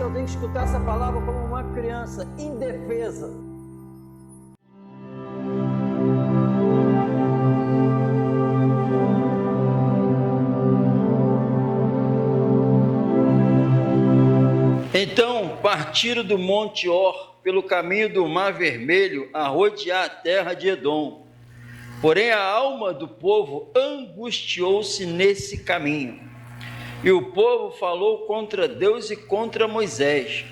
eu tenho que escutar essa palavra como uma criança indefesa. Então partiram do Monte Or pelo caminho do Mar Vermelho a rodear a terra de Edom. Porém a alma do povo angustiou-se nesse caminho. E o povo falou contra Deus e contra Moisés: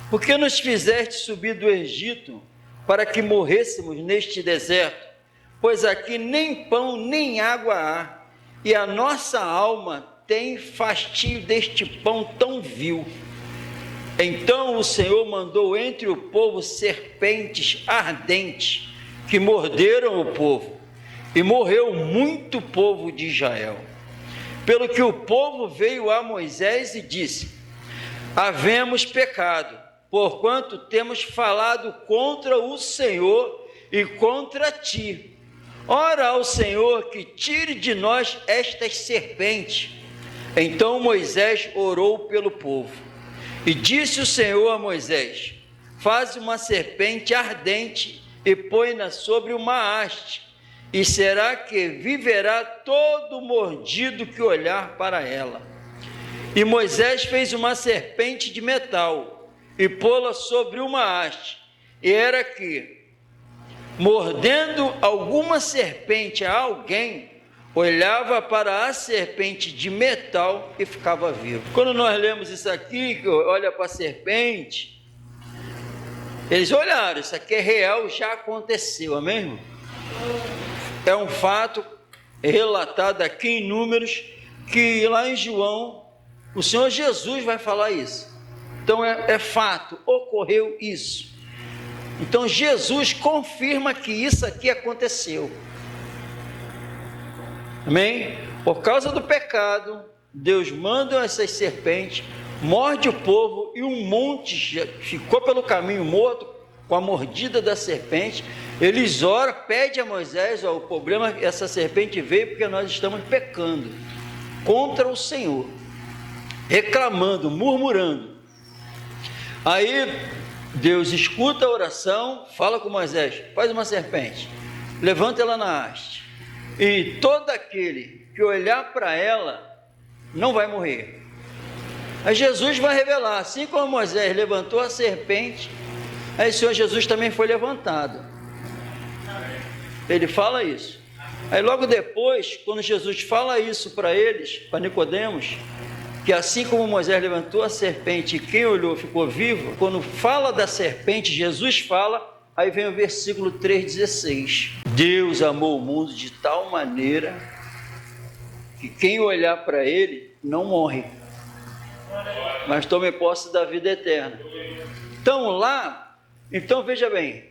por que nos fizeste subir do Egito para que morrêssemos neste deserto? Pois aqui nem pão nem água há, e a nossa alma tem fastio deste pão tão vil. Então o Senhor mandou entre o povo serpentes ardentes, que morderam o povo, e morreu muito povo de Israel. Pelo que o povo veio a Moisés e disse: havemos pecado, porquanto temos falado contra o Senhor e contra ti. Ora ao Senhor que tire de nós estas serpentes. Então Moisés orou pelo povo. E disse o Senhor a Moisés: faz uma serpente ardente e põe-na sobre uma haste, e será que viverá todo mordido que olhar para ela. E Moisés fez uma serpente de metal e pô-la sobre uma haste, e era que, mordendo alguma serpente a alguém, olhava para a serpente de metal e ficava vivo. Quando nós lemos isso aqui, que olha para a serpente, eles olharam, isso aqui é real, já aconteceu, amém, irmão? É um fato relatado aqui em Números, que lá em João, o Senhor Jesus vai falar isso. Então é fato, ocorreu isso. Então Jesus confirma que isso aqui aconteceu. Amém? Por causa do pecado, Deus manda essas serpentes, morde o povo, e um monte ficou pelo caminho morto com a mordida da serpente. Eles oram, pedem a Moisés: ó, o problema é que essa serpente veio porque nós estamos pecando contra o Senhor, reclamando, murmurando. Aí Deus escuta a oração, fala com Moisés: faz uma serpente, levanta ela na haste, e todo aquele que olhar para ela não vai morrer. Aí Jesus vai revelar, assim como Moisés levantou a serpente, aí o Senhor Jesus também foi levantado. Ele fala isso. Aí logo depois, quando Jesus fala isso para eles, para Nicodemos, que assim como Moisés levantou a serpente e quem olhou ficou vivo, quando fala da serpente, Jesus fala, aí vem o versículo 3,16. Deus amou o mundo de tal maneira que quem olhar para ele não morre, mas tome posse da vida eterna. Então veja bem,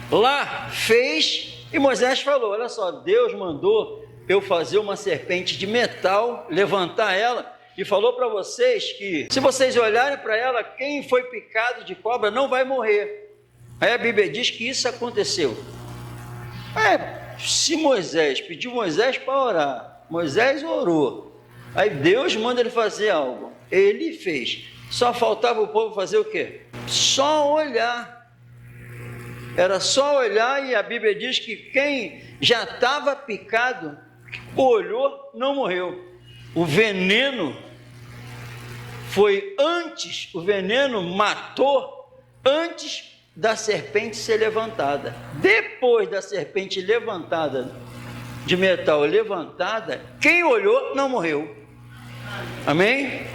lá fez, e Moisés falou: olha só, Deus mandou eu fazer uma serpente de metal, levantar ela, e falou para vocês que se vocês olharem para ela, quem foi picado de cobra não vai morrer. Aí a Bíblia diz que isso aconteceu. Se Moisés pediu Moisés para orar, Moisés orou, aí Deus manda ele fazer algo, ele fez. Só faltava o povo fazer o quê? Só olhar. Era só olhar, e a Bíblia diz que quem já estava picado, olhou, não morreu. O veneno foi antes, o veneno matou antes da serpente ser levantada. Depois da serpente levantada, de metal levantada, quem olhou não morreu. Amém?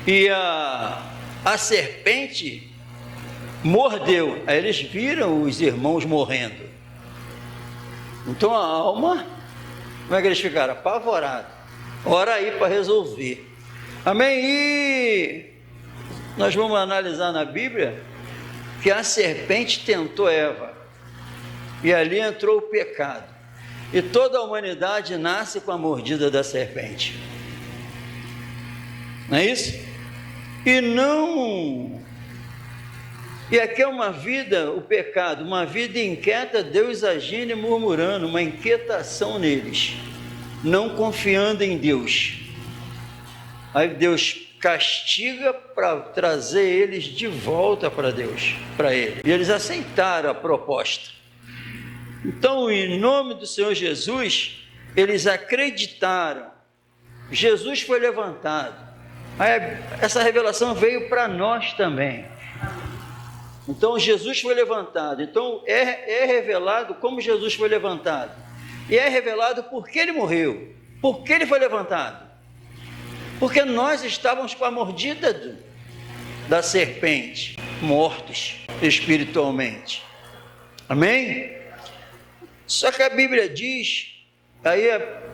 E a serpente mordeu, aí eles viram os irmãos morrendo. Então a alma, como é que eles ficaram? Apavorados. Ora aí para resolver. Amém? E nós vamos analisar na Bíblia que a serpente tentou Eva, e ali entrou o pecado, e toda a humanidade nasce com a mordida da serpente. Não é isso? E aqui é uma vida, o pecado, uma vida inquieta, Deus agindo e murmurando, uma inquietação neles, não confiando em Deus. Aí Deus castiga para trazer eles de volta para Deus, para Ele. E eles aceitaram a proposta. Então, em nome do Senhor Jesus, eles acreditaram. Jesus foi levantado. Essa revelação veio para nós também. Então, Jesus foi levantado. Então, é revelado como Jesus foi levantado. E é revelado por que ele morreu. Por que ele foi levantado? Porque nós estávamos com a mordida da serpente, mortos espiritualmente. Amém? Só que a Bíblia diz, aí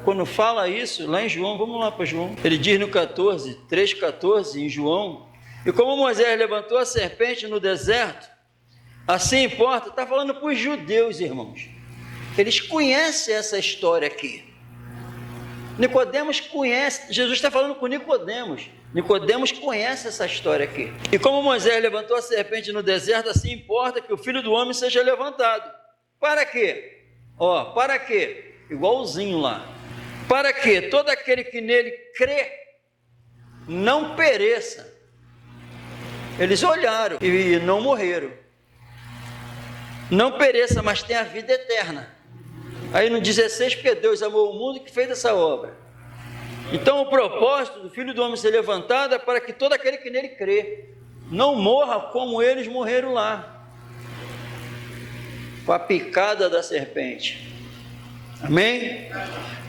quando fala isso, lá em João, vamos lá para João, ele diz no 3,14 em João, e como Moisés levantou a serpente no deserto, assim importa, está falando para os judeus, irmãos. Eles conhecem essa história aqui. Nicodemos conhece, Jesus está falando com Nicodemos. Nicodemos conhece essa história aqui. E como Moisés levantou a serpente no deserto, assim importa que o Filho do Homem seja levantado. Para quê? Para quê? Igualzinho lá. Para que todo aquele que nele crê não pereça. Eles olharam e não morreram. Não pereça, mas tenha a vida eterna. Aí no 16, porque Deus amou o mundo que fez essa obra. Então o propósito do Filho do Homem ser levantado é para que todo aquele que nele crê não morra como eles morreram lá, com a picada da serpente. Amém?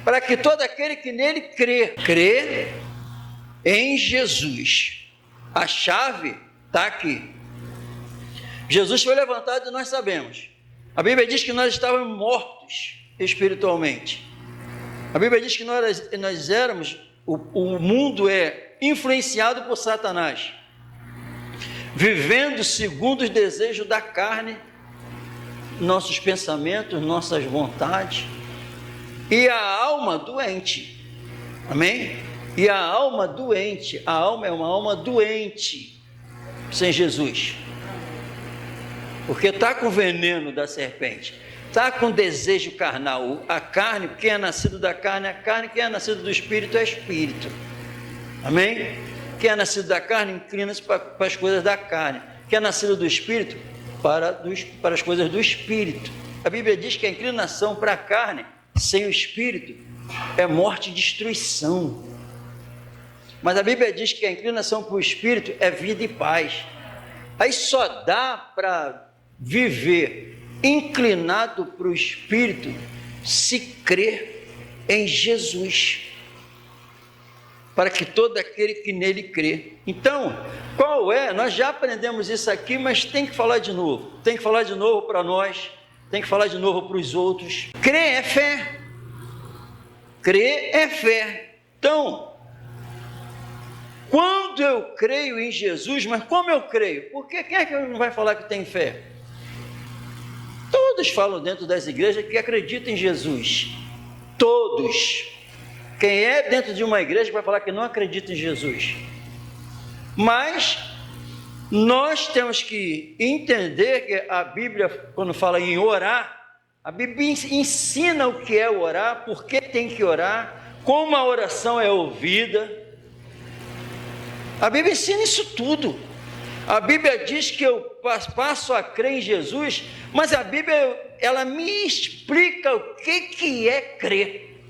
Para que todo aquele que nele crê em Jesus. A chave está aqui. Jesus foi levantado e nós sabemos. A Bíblia diz que nós estávamos mortos espiritualmente. A Bíblia diz que nós éramos, o mundo é influenciado por Satanás, vivendo segundo os desejos da carne, nossos pensamentos, nossas vontades, e a alma doente. Amém? E a alma doente, a alma é uma alma doente sem Jesus, porque está com o veneno da serpente, está com desejo carnal. A carne, quem é nascido da carne é carne, quem é nascido do espírito é espírito. Amém? Quem é nascido da carne inclina-se para as coisas da carne, quem é nascido do espírito para as coisas do espírito. A Bíblia diz que a inclinação para a carne sem o espírito é morte e destruição, mas a Bíblia diz que a inclinação para o espírito é vida e paz. Aí só dá para viver inclinado para o Espírito se crer em Jesus, para que todo aquele que nele crê. Então, qual é? Nós já aprendemos isso aqui, mas tem que falar de novo. Tem que falar de novo para nós, tem que falar de novo para os outros. Crer é fé. Crer é fé. Então, quando eu creio em Jesus, mas como eu creio? Porque quem é que não vai falar que tem fé? Todos falam dentro das igrejas que acreditam em Jesus. Todos. Quem é dentro de uma igreja vai falar que não acredita em Jesus. Mas nós temos que entender que a Bíblia, quando fala em orar, a Bíblia ensina o que é orar, por que tem que orar, como a oração é ouvida. A Bíblia ensina isso tudo. A Bíblia diz que eu passo a crer em Jesus, mas a Bíblia, ela me explica o que é crer.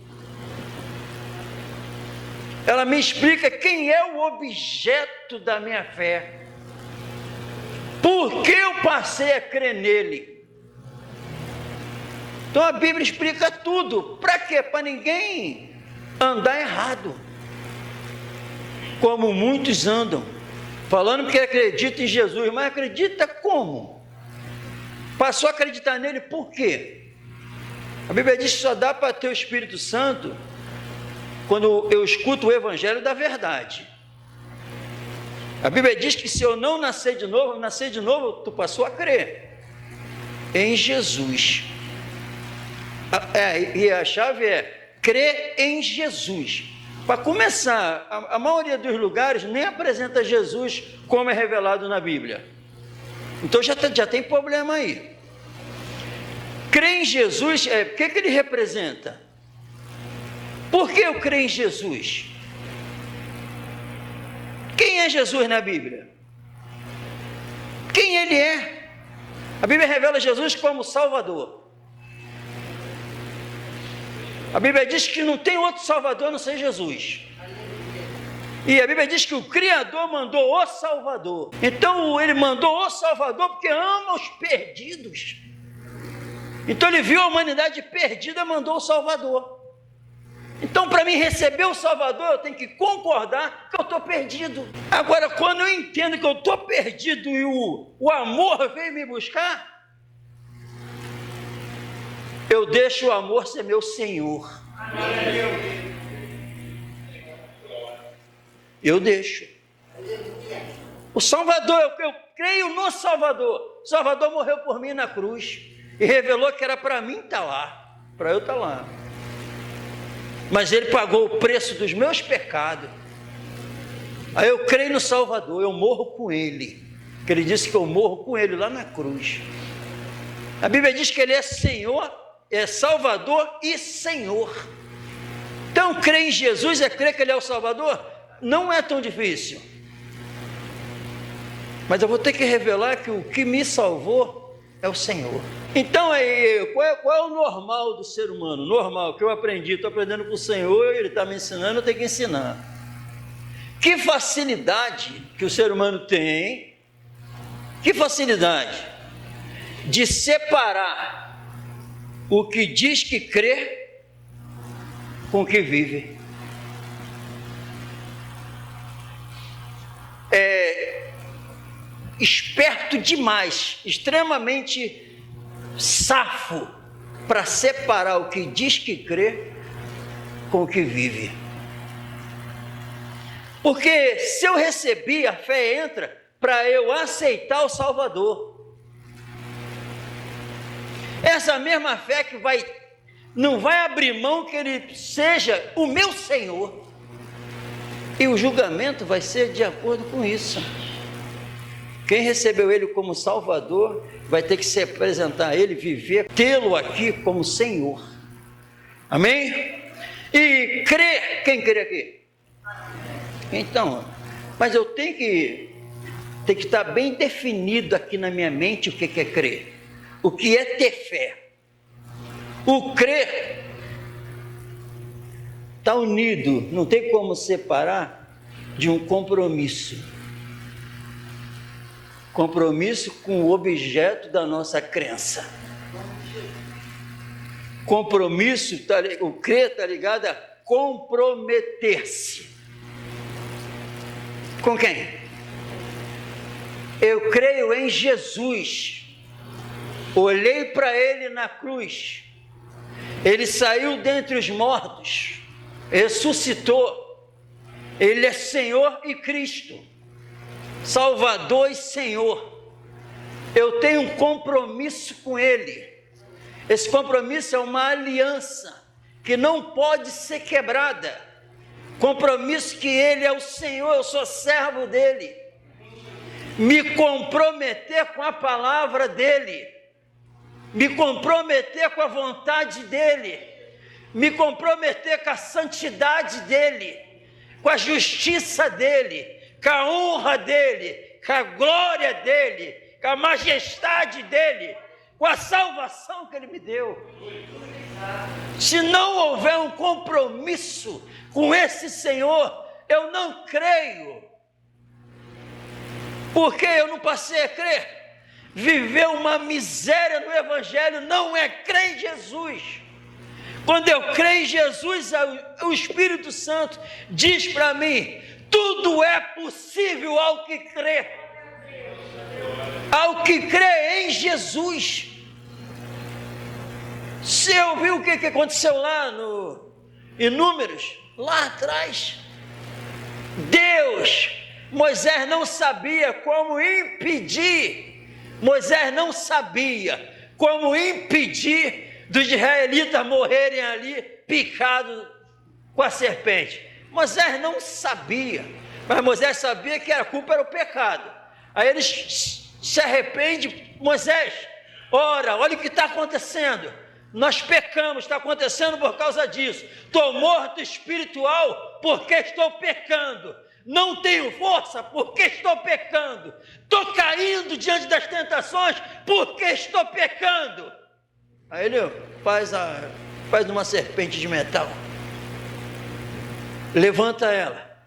Ela me explica quem é o objeto da minha fé. Por que eu passei a crer nele? Então a Bíblia explica tudo. Para quê? Para ninguém andar errado, como muitos andam, falando que acredita em Jesus, mas acredita como? Passou a acreditar nele por quê? A Bíblia diz que só dá para ter o Espírito Santo quando eu escuto o Evangelho da verdade. A Bíblia diz que se eu não nascer de novo, tu passou a crer em Jesus. E a chave é crer em Jesus. Para começar, a maioria dos lugares nem apresenta Jesus como é revelado na Bíblia. Então já tem problema aí. Crer em Jesus, o que ele representa? Por que eu creio em Jesus? O é Jesus na Bíblia? Quem ele é? A Bíblia revela Jesus como Salvador. A Bíblia diz que não tem outro Salvador a não ser Jesus. E a Bíblia diz que o Criador mandou o Salvador. Então ele mandou o Salvador porque ama os perdidos. Então ele viu a humanidade perdida e mandou o Salvador. Então, para mim receber o Salvador, eu tenho que concordar que eu estou perdido. Agora, quando eu entendo que eu estou perdido e o amor veio me buscar, eu deixo o amor ser meu Senhor. Eu deixo. O Salvador, eu creio no Salvador. O Salvador morreu por mim na cruz e revelou que era para mim estar lá, para eu estar lá. Mas ele pagou o preço dos meus pecados. Aí eu creio no Salvador, eu morro com ele, que ele disse que eu morro com ele lá na cruz. A Bíblia diz que ele é Senhor, é Salvador e Senhor. Então crer em Jesus é crer que ele é o Salvador? Não é tão difícil. Mas eu vou ter que revelar que o que me salvou é o Senhor. Então, qual é o normal do ser humano? Normal, que eu aprendi, estou aprendendo com o Senhor, ele está me ensinando, eu tenho que ensinar. Que facilidade que o ser humano tem, que facilidade de separar o que diz que crê com o que vive. Esperto demais, extremamente safo para separar o que diz que crê com o que vive. Porque se eu recebi, a fé entra para eu aceitar o Salvador. Essa mesma fé que não vai abrir mão que ele seja o meu Senhor. E o julgamento vai ser de acordo com isso. Quem recebeu ele como Salvador vai ter que se apresentar a ele, viver, tê-lo aqui como Senhor. Amém? E crer, quem crê aqui? Então, mas eu tenho que estar bem definido aqui na minha mente o que é crer. O que é ter fé? O crer está unido, não tem como separar de um compromisso. Compromisso com o objeto da nossa crença. Compromisso, o crer está ligado a comprometer-se. Com quem? Eu creio em Jesus. Olhei para ele na cruz. Ele saiu dentre os mortos. Ressuscitou. Ele é Senhor e Cristo. Salvador e Senhor. Eu tenho um compromisso com ele. Esse compromisso é uma aliança que não pode ser quebrada. Compromisso que ele é o Senhor, eu sou servo dele. Me comprometer com a palavra dele. Me comprometer com a vontade dele. Me comprometer com a santidade dele. Com a justiça dele. Com a honra dele, com a glória dele, com a majestade dele, com a salvação que ele me deu. Se não houver um compromisso com esse Senhor, eu não creio. Porque eu não passei a crer. Viver uma miséria no Evangelho não é crer em Jesus. Quando eu creio em Jesus, o Espírito Santo diz para mim: tudo é possível ao que crê. Ao que crê em Jesus. Você ouviu o que aconteceu lá em Números? Lá atrás. Moisés não sabia como impedir. Moisés não sabia como impedir dos israelitas morrerem ali picados com a serpente. Moisés não sabia, mas Moisés sabia que a culpa era o pecado. Aí ele se arrepende. Moisés, olha o que está acontecendo. Nós pecamos, está acontecendo por causa disso. Estou morto espiritual porque estou pecando. Não tenho força porque estou pecando. Estou caindo diante das tentações porque estou pecando. Aí ele faz uma serpente de metal. Levanta ela.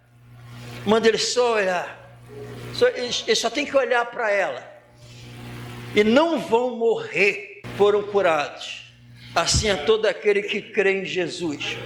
Manda ele só olhar. Ele só tem que olhar para ela. E não vão morrer. Foram curados. Assim é todo aquele que crê em Jesus.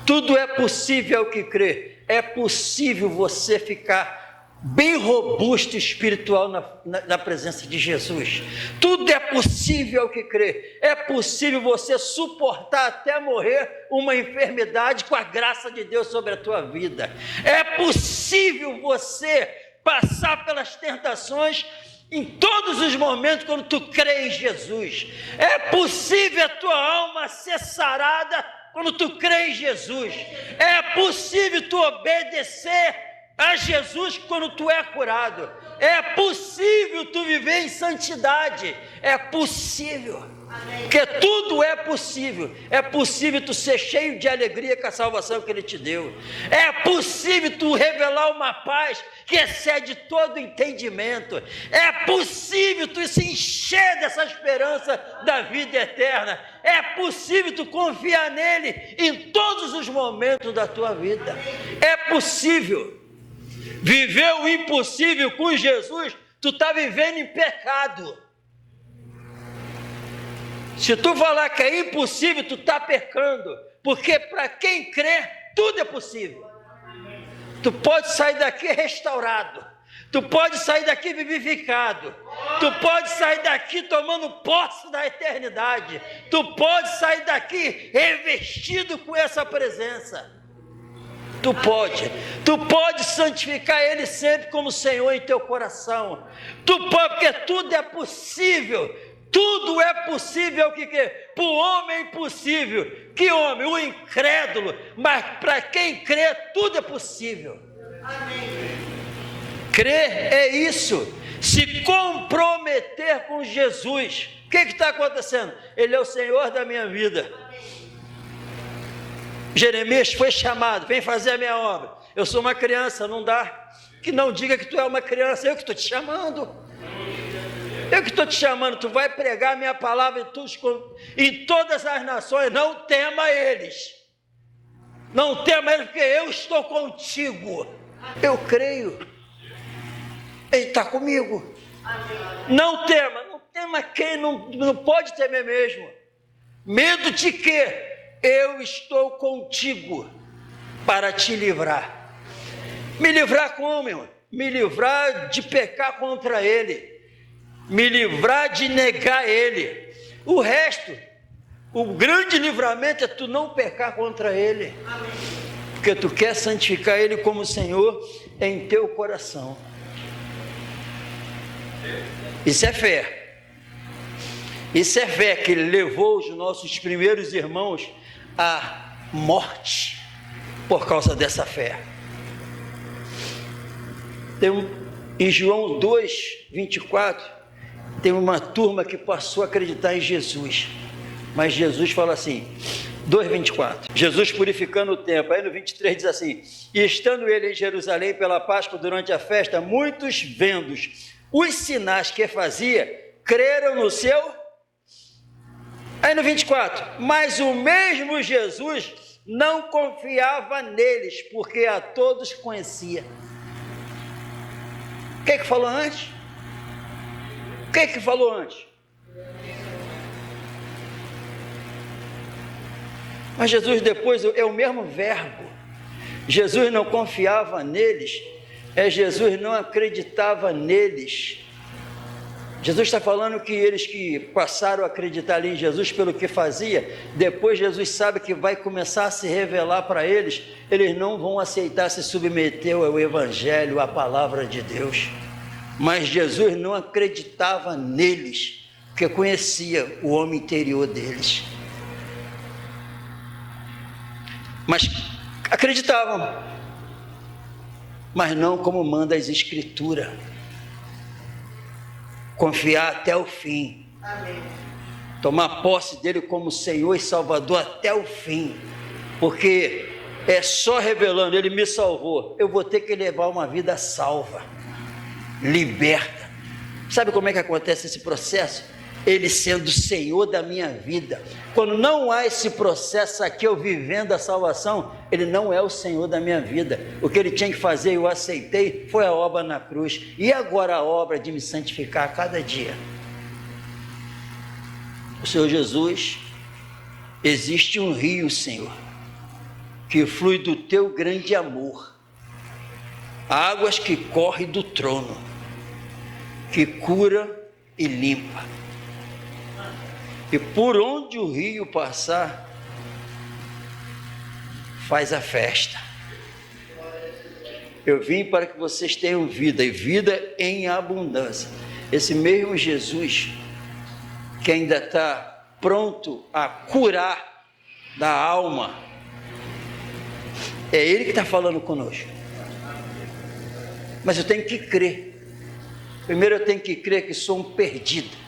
Tudo é possível ao que crê. É possível você ficar bem robusto espiritual na presença de Jesus. Tudo é possível ao que crê. É possível você suportar até morrer uma enfermidade com a graça de Deus sobre a tua vida. É possível você passar pelas tentações em todos os momentos quando tu crê em Jesus. É possível a tua alma ser sarada quando tu crê em Jesus. É possível tu obedecer a Jesus quando tu é curado. É possível tu viver em santidade. É possível. Porque tudo é possível. É possível tu ser cheio de alegria com a salvação que Ele te deu. É possível tu revelar uma paz que excede todo entendimento. É possível tu se encher dessa esperança da vida eterna. É possível tu confiar nele em todos os momentos da tua vida. É possível. Viver o impossível com Jesus, tu está vivendo em pecado. Se tu falar que é impossível, tu está pecando, porque para quem crê, tudo é possível. Tu pode sair daqui restaurado, tu pode sair daqui vivificado, tu pode sair daqui tomando posse da eternidade, tu pode sair daqui revestido com essa presença. Tu pode santificar Ele sempre como Senhor em teu coração. Tu pode, porque tudo é possível. Tudo é possível para o homem é impossível. Que homem? O incrédulo. Mas para quem crê, tudo é possível. Amém. Crer é isso. Se comprometer com Jesus. O que está acontecendo? Ele é o Senhor da minha vida. Jeremias foi chamado, vem fazer a minha obra. Eu sou uma criança, não dá. Que não diga que tu é uma criança, eu que estou te chamando. Eu que estou te chamando, tu vai pregar a minha palavra em todas as nações. Não tema eles. Não tema eles, porque eu estou contigo. Eu creio. Ele está comigo. Não tema quem não pode temer mesmo. Medo de quê? Eu estou contigo para te livrar. Me livrar como, irmão? Me livrar de pecar contra Ele. Me livrar de negar Ele. O resto, o grande livramento é tu não pecar contra Ele. Amém. Porque tu quer santificar Ele como Senhor em teu coração. Isso é fé. Isso é fé que levou os nossos primeiros irmãos à morte por causa dessa fé. Em João 2:24 tem uma turma que passou a acreditar em Jesus, mas Jesus fala assim, 2:24, Jesus purificando o templo. Aí no 23 diz assim: e estando ele em Jerusalém pela Páscoa durante a festa, muitos vendo os sinais que fazia, creram no seu. Aí no 24, mas o mesmo Jesus não confiava neles, porque a todos conhecia. O que falou antes? O que falou antes? Mas Jesus depois é o mesmo verbo. Jesus não confiava neles, Jesus não acreditava neles. Jesus está falando que eles que passaram a acreditar ali em Jesus pelo que fazia, depois Jesus sabe que vai começar a se revelar para eles, eles não vão aceitar se submeter ao Evangelho, à palavra de Deus. Mas Jesus não acreditava neles, porque conhecia o homem interior deles. Mas acreditavam, mas não como manda as Escrituras. Confiar até o fim. Amém. Tomar posse dele como Senhor e Salvador até o fim. Porque é só revelando, ele me salvou, eu vou ter que levar uma vida salva, liberta. Sabe como é que acontece esse processo? Ele sendo Senhor da minha vida. Quando não há esse processo aqui, eu vivendo a salvação, ele não é o Senhor da minha vida. O que ele tinha que fazer, eu aceitei, foi a obra na cruz. E agora a obra de me santificar a cada dia. O Senhor Jesus, existe um rio, Senhor, que flui do teu grande amor. Águas que correm do trono, que cura e limpa. E por onde o rio passar, faz a festa. Eu vim para que vocês tenham vida, e vida em abundância. Esse mesmo Jesus, que ainda está pronto a curar da alma, é Ele que está falando conosco. Mas eu tenho que crer. Primeiro eu tenho que crer que sou um perdido,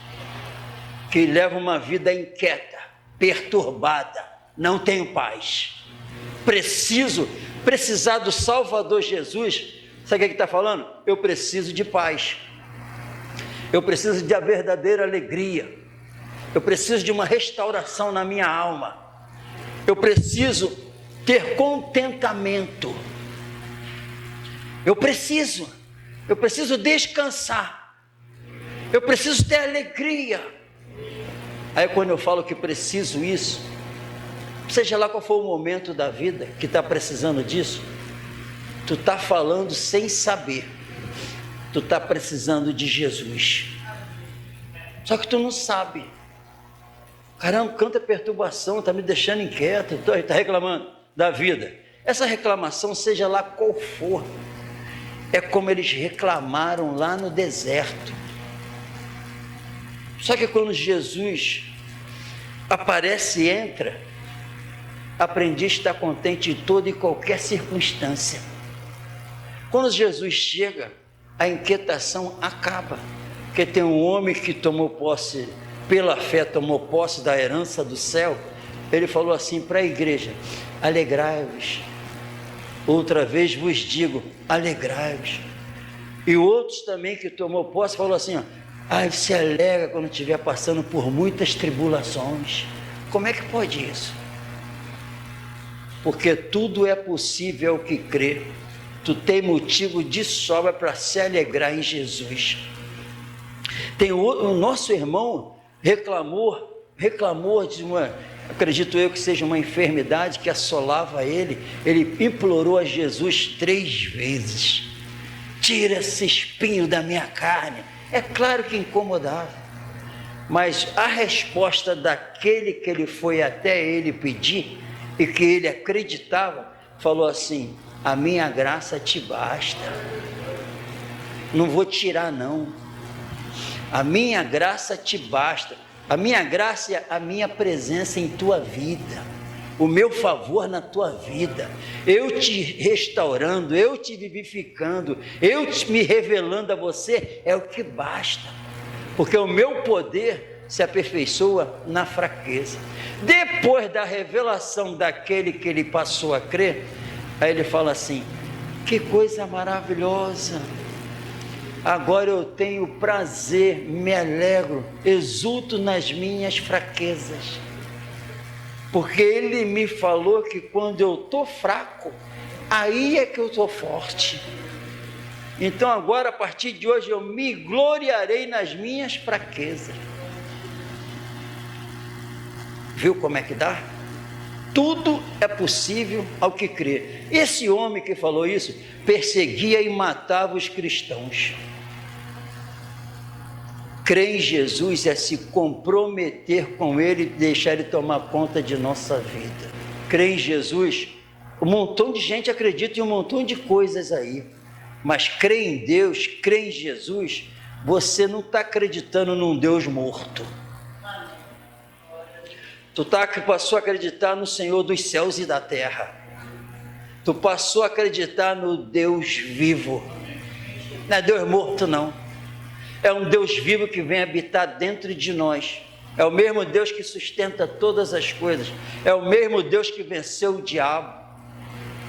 que leva uma vida inquieta, perturbada, não tenho paz. Precisar do Salvador Jesus. Sabe o que está falando? Eu preciso de paz. Eu preciso de a verdadeira alegria. Eu preciso de uma restauração na minha alma. Eu preciso ter contentamento. Eu preciso descansar. Eu preciso ter alegria. Aí quando eu falo que preciso isso, seja lá qual for o momento da vida que está precisando disso, tu está falando sem saber, tu está precisando de Jesus, só que tu não sabe. Caramba, quanta perturbação, está me deixando inquieto, está reclamando da vida. Essa reclamação, seja lá qual for, é como eles reclamaram lá no deserto. Só que quando Jesus aparece e entra, aprendi a estar contente em toda e qualquer circunstância. Quando Jesus chega, a inquietação acaba, porque tem um homem que tomou posse, pela fé tomou posse da herança do céu. Ele falou assim para a igreja: alegrai-vos. Outra vez vos digo, alegrai-vos. E outros também que tomou posse falou assim, ó: se alegra quando estiver passando por muitas tribulações. Como é que pode isso? Porque tudo é possível ao que crê. Tu tem motivo de sobra para se alegrar em Jesus. O nosso irmão reclamou de uma, acredito eu que seja uma enfermidade que assolava ele. Ele implorou a Jesus 3 vezes: tira esse espinho da minha carne. É claro que incomodava, mas a resposta daquele que ele foi até ele pedir e que ele acreditava, falou assim: a minha graça te basta, não vou tirar não, a minha graça te basta. A minha graça é a minha presença em tua vida, o meu favor na tua vida, eu te restaurando, eu te vivificando, me revelando a você, é o que basta, porque o meu poder se aperfeiçoa na fraqueza. Depois da revelação daquele que ele passou a crer, aí ele fala assim: que coisa maravilhosa, agora eu tenho prazer, me alegro, exulto nas minhas fraquezas, porque ele me falou que quando eu estou fraco, aí é que eu estou forte. Então agora, a partir de hoje, eu me gloriarei nas minhas fraquezas. Viu como é que dá? Tudo é possível ao que crê. Esse homem que falou isso, perseguia e matava os cristãos. Crer em Jesus é se comprometer com Ele e deixar Ele tomar conta de nossa vida. Crer em Jesus, um montão de gente acredita em um montão de coisas aí, mas crer em Deus, crer em Jesus, você não está acreditando num Deus morto. Tu passou a acreditar no Senhor dos céus e da terra. Tu passou a acreditar no Deus vivo. Não é Deus morto não. É um Deus vivo que vem habitar dentro de nós. É o mesmo Deus que sustenta todas as coisas. É o mesmo Deus que venceu o diabo.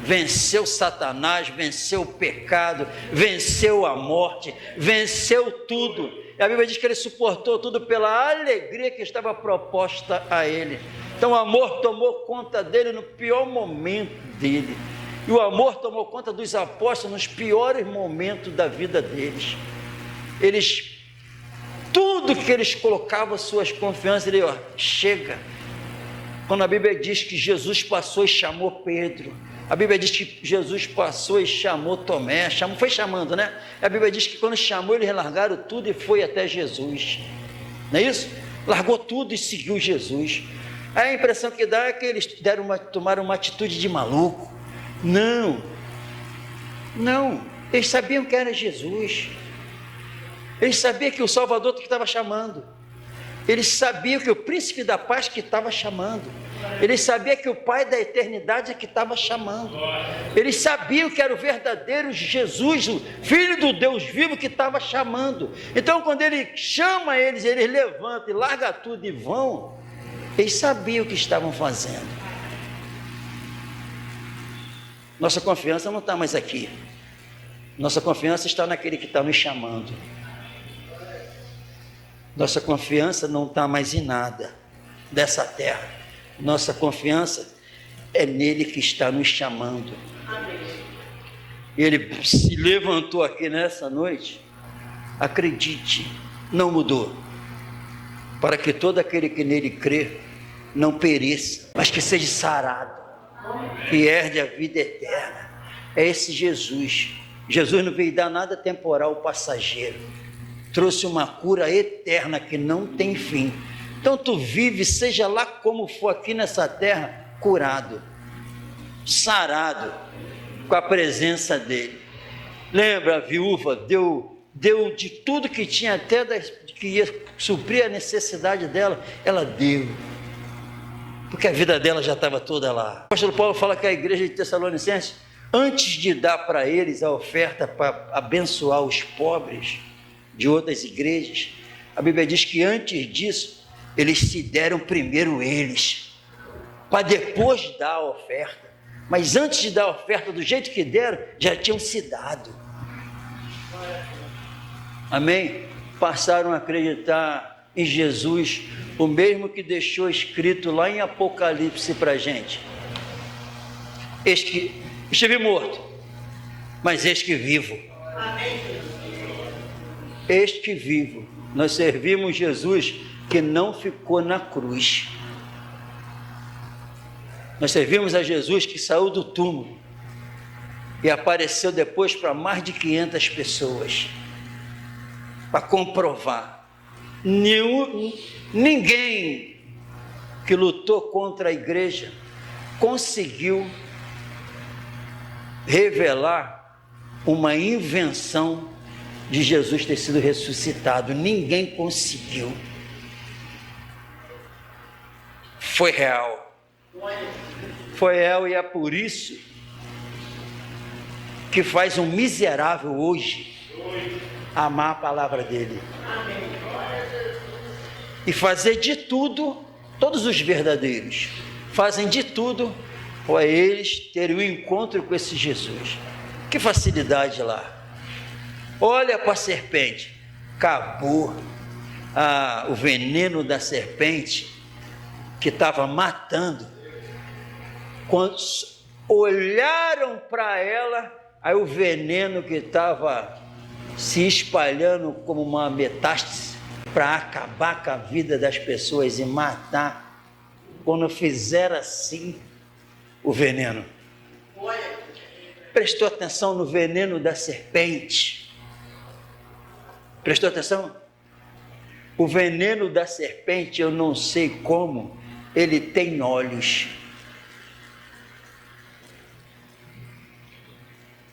venceu Satanás, venceu o pecado, venceu a morte, venceu tudo. E a Bíblia diz que ele suportou tudo pela alegria que estava proposta a ele. Então o amor tomou conta dele no pior momento dele. E o amor tomou conta dos apóstolos nos piores momentos da vida deles. Tudo que eles colocavam suas confianças, ele, chega. Quando a Bíblia diz que Jesus passou e chamou Pedro, a Bíblia diz que Jesus passou e chamou Tomé, foi chamando, né? A Bíblia diz que quando chamou, eles largaram tudo e foi até Jesus. Não é isso? Largou tudo e seguiu Jesus. Aí a impressão que dá é que eles tomaram uma atitude de maluco. Não, eles sabiam que era Jesus. Eles sabiam que o Salvador que estava chamando. Eles sabiam que o príncipe da paz que estava chamando. Eles sabiam que o Pai da eternidade é que estava chamando. Eles sabiam que era o verdadeiro Jesus, o Filho do Deus vivo que estava chamando. Então quando ele chama eles levantam e largam tudo e vão. Eles sabiam o que estavam fazendo. Nossa confiança não está mais aqui. Nossa confiança está naquele que está nos chamando. Nossa confiança não está mais em nada dessa terra. Nossa confiança é nele que está nos chamando. Ele se levantou aqui nessa noite. Acredite, não mudou. Para que todo aquele que nele crê não pereça, mas que seja sarado, que herde a vida eterna. É esse Jesus. Jesus não veio dar nada temporal, passageiro. Trouxe uma cura eterna que não tem fim. Então tu vive, seja lá como for aqui nessa terra, curado, sarado, com a presença dele. Lembra, a viúva deu de tudo que tinha, até que ia suprir a necessidade dela, ela deu, porque a vida dela já estava toda lá. O apóstolo Paulo fala que a igreja de Tessalonicenses, antes de dar para eles a oferta para abençoar os pobres de outras igrejas, a Bíblia diz que antes disso, eles se deram primeiro eles, para depois dar a oferta. Mas antes de dar a oferta do jeito que deram, já tinham se dado. Amém? Passaram a acreditar em Jesus, o mesmo que deixou escrito lá em Apocalipse para a gente. Eis que estive morto, mas eis que vivo. Eis que vivo. Nós servimos Jesus que não ficou na cruz. Nós servimos a Jesus que saiu do túmulo e apareceu depois para mais de 500 pessoas, para comprovar. Ninguém que lutou contra a igreja conseguiu revelar uma invenção de Jesus ter sido ressuscitado. Ninguém conseguiu. Foi real. Foi real, e é por isso que faz um miserável hoje amar a palavra dele e fazer de tudo. Todos os verdadeiros fazem de tudo para eles terem um encontro com esse Jesus. Que facilidade lá. Olha para a serpente, acabou o veneno da serpente que estava matando. Quando olharam para ela, aí o veneno que estava se espalhando como uma metástase para acabar com a vida das pessoas e matar, quando fizeram assim, o veneno. Prestou atenção no veneno da serpente? Prestou atenção? O veneno da serpente, eu não sei como, ele tem olhos.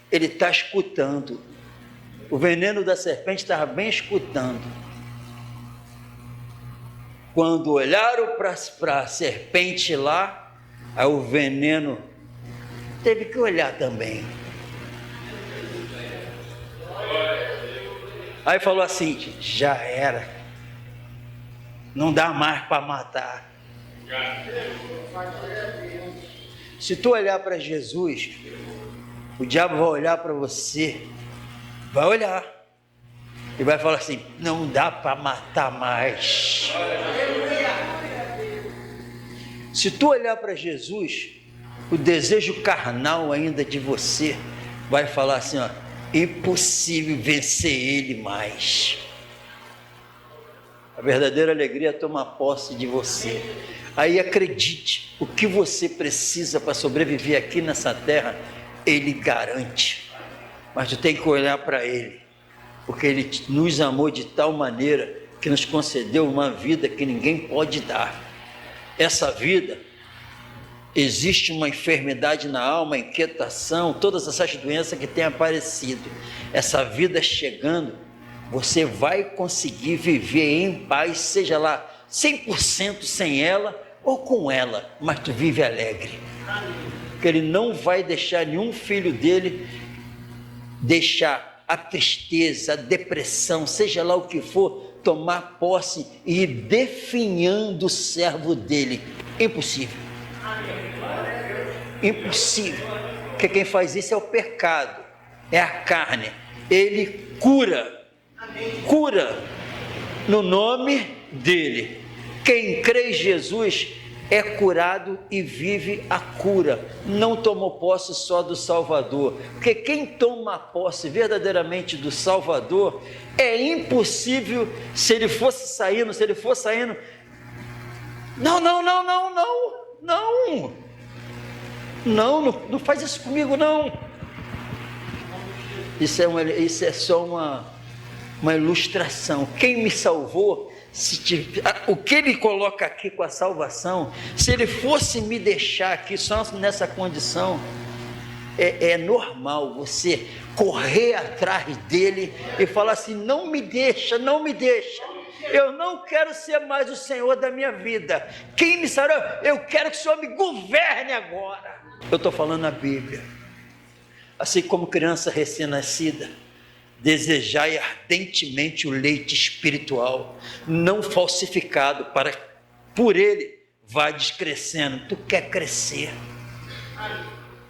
Ele está escutando. O veneno da serpente estava bem escutando. Quando olharam para a serpente lá, aí o veneno teve que olhar também. Aí falou assim: já era, não dá mais para matar. Se tu olhar para Jesus, o diabo vai olhar para você, vai olhar e vai falar assim: não dá para matar mais. Se tu olhar para Jesus, o desejo carnal ainda de você vai falar assim: ó, impossível vencer ele mais. A verdadeira alegria é tomar posse de você. Aí acredite, o que você precisa para sobreviver aqui nessa terra, ele garante. Mas tu tem que olhar para ele, porque ele nos amou de tal maneira que nos concedeu uma vida que ninguém pode dar. Essa vida, existe uma enfermidade na alma, inquietação, todas essas doenças que têm aparecido. Essa vida chegando, você vai conseguir viver em paz, seja lá 100% sem ela ou com ela, mas tu vive alegre. Porque ele não vai deixar nenhum filho dele deixar a tristeza, a depressão, seja lá o que for, tomar posse e ir definhando o servo dele. Impossível. Impossível. Porque quem faz isso é o pecado, é a carne. Ele cura no nome dele. Quem crê em Jesus é curado e vive a cura. Não tomou posse só do Salvador, porque quem toma posse verdadeiramente do Salvador, é impossível, se ele for saindo, não faz isso comigo, não. Isso é só uma ilustração. Quem me salvou, o que ele coloca aqui com a salvação, se ele fosse me deixar aqui só nessa condição, é normal você correr atrás dele e falar assim: não me deixa, eu não quero ser mais o Senhor da minha vida. Quem me sarou? Eu quero que o Senhor me governe agora. Eu estou falando a Bíblia. Assim como criança recém-nascida, desejai ardentemente o leite espiritual, não falsificado, para por ele vá descrescendo. Tu quer crescer,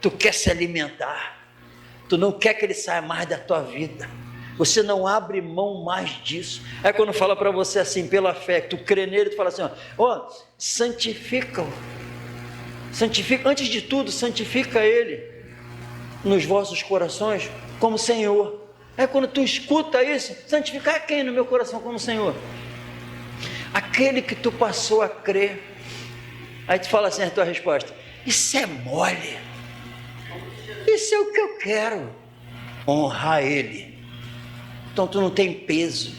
tu quer se alimentar, tu não quer que ele saia mais da tua vida, você não abre mão mais disso. Aí quando fala para você assim, pela fé, que tu crê nele, tu fala assim: ó, santifica-o, antes de tudo, santifica ele nos vossos corações como Senhor. Aí quando tu escuta isso, santificar quem no meu coração como Senhor? Aquele que tu passou a crer. Aí tu fala assim a tua resposta: isso é mole, isso é o que eu quero, honrar ele. Então tu não tem peso,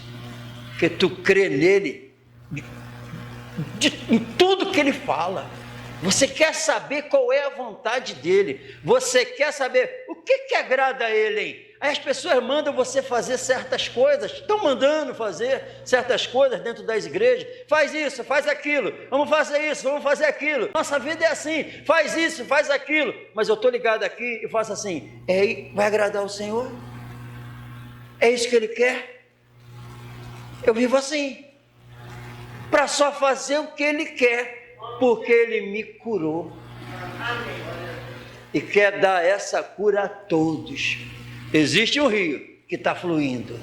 porque tu crê nele, em tudo que ele fala. Você quer saber qual é a vontade dele, você quer saber o que agrada a ele, hein? Aí as pessoas mandam você fazer certas coisas, estão mandando fazer certas coisas dentro das igrejas: faz isso, faz aquilo, vamos fazer isso, vamos fazer aquilo, nossa vida é assim, faz isso, faz aquilo. Mas eu estou ligado aqui e faço assim: vai agradar o Senhor? É isso que ele quer? Eu vivo assim, para só fazer o que ele quer, porque ele me curou e quer dar essa cura a todos. Existe um rio que está fluindo,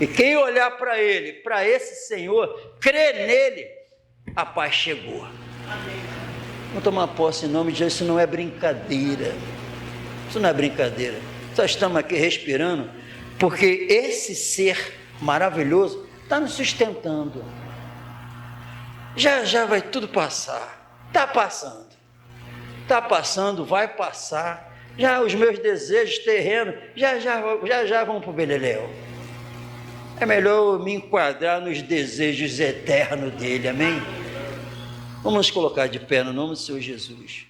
e quem olhar para ele, para esse Senhor, crer nele, a paz chegou. Vamos tomar posse em nome de Jesus. Isso não é brincadeira, isso não é brincadeira. Só estamos aqui respirando porque esse ser maravilhoso está nos sustentando. Já vai tudo passar, está passando, vai passar. Já os meus desejos terrenos já vão para o beleléu. É melhor eu me enquadrar nos desejos eternos dele, amém? Vamos nos colocar de pé no nome do Senhor Jesus.